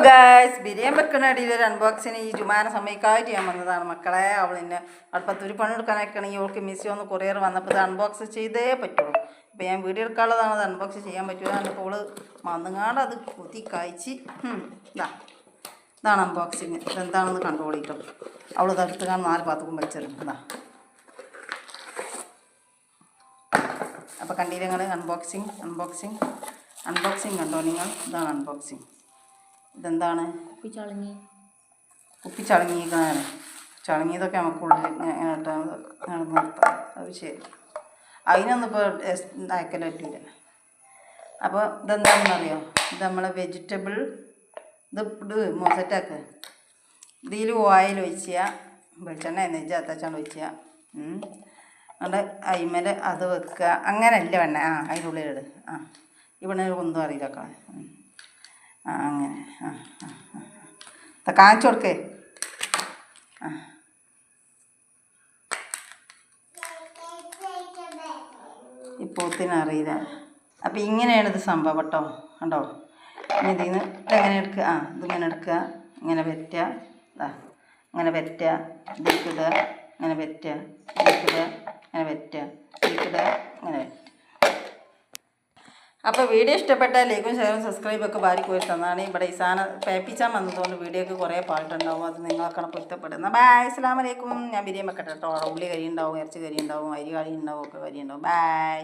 Guys biryani വെക്കുന്ന ഇടയിൽ ഒരു അൺബോക്സിന് ഈ ജുമാന സമയക്കായിട്ട് ഞാൻ വന്നതാണ് മക്കളെ. അവളിന്നെ അടുപ്പത്തൊരു പണിയെടുക്കാനൊക്കെയാണെങ്കിൽ ഇവൾക്ക് മിസ്സി ഒന്ന് കൊറിയർ വന്നപ്പോൾ ഇത് അൺബോക്സ് ചെയ്തേ പറ്റുള്ളൂ. ഇപ്പോൾ ഞാൻ വീഡിയോ എടുക്കാനുള്ളതാണ്, അത് അൺബോക്സ് ചെയ്യാൻ പറ്റില്ല. എന്നിപ്പോൾ അവൾ വന്നുങ്ങാണ്ട് അത് കുത്തി കഴിച്ച് ഇതാണ് അൺബോക്സിങ്. ഇതെന്താണെന്ന് കണ്ടുപിടിക്കും. അവൾ ഇതെടുത്ത് കാണാൻ 4 പാത്രക്കും വെച്ചിരുന്നതാ. അപ്പോൾ കണ്ടില്ല നിങ്ങൾ അൺബോക്സിങ് കണ്ടോ നിങ്ങൾ? ഇതാണ് അൺബോക്സിങ്. ഇതെന്താണ്? കുപ്പി ചളങ്ങിയിരിക്കണേ. ചളങ്ങിയതൊക്കെ നമുക്കുള്ളിൽ നിർത്താം. അത് ശരി, അതിനൊന്നും ഇപ്പോൾ അയക്കൽ പറ്റില്ല. അപ്പോൾ ഇതെന്താണെന്നറിയോ? ഇത് നമ്മളെ വെജിറ്റബിൾ ഇത് മൊസറ്റാക്ക്. ഇതിൽ ഓയിൽ ഒഴിക്കുക, വെളിച്ചെണ്ണ നെയ്ച്ചത്താച്ചാണ്ട് ഒഴിക്കുക. അതുകൊണ്ട് അയിമേൽ അത് വെക്കുക. അങ്ങനെയല്ല വേണേ. അതിൻ്റെ ഉള്ളിലിട്. ഇവിടെ ഒന്നും അറിയില്ലക്കളെ. അങ്ങനെ കാണിച്ചു കൊടുക്കേ. ഇപ്പോത്തിനറിയില്ല. അപ്പം ഇങ്ങനെയാണ് ഇത് സംഭവം കേട്ടോ. കണ്ടോ? ഇനി ഇതിൽ നിന്ന് ഇതെങ്ങനെ എടുക്കുക? ഇതിങ്ങനെ എടുക്കുക, ഇങ്ങനെ വെറ്റുക, ഇങ്ങനെ വെറ്റുക, ഇതിക്കിടുക, ഇങ്ങനെ വെറ്റുക, ഇതിക്കിടുക, ഇങ്ങനെ വെറ്റുക, ഇതിക്കിടുക, ഇങ്ങനെ വെറ്റുക. അപ്പോൾ വീഡിയോ ഇഷ്ടപ്പെട്ടാൽ ലൈക്കും ഷെയറും സബ്സ്ക്രൈബൊക്കെ ഭാര്യ പോയി തന്നാണ്. ഇവിടെ ഈ സാധനം പേപ്പിച്ചാൻ വന്നതുകൊണ്ട് വീഡിയോക്ക് കുറേ പാട്ടുണ്ടാവും. അത് നിങ്ങളൊക്കെ പൊരുത്തപ്പെടുന്ന. ബൈ, അസ്സലാമു അലൈക്കും. ഞാൻ ബിരിയാണി വെക്കട്ടെ കേട്ടോ. ഉള്ളി കറി ഉണ്ടാവും, ഇറച്ചി കറി ഉണ്ടാവും, അരി കറി ഉണ്ടാവും, ഒക്കെ കറി ഉണ്ടാവും. ബൈ.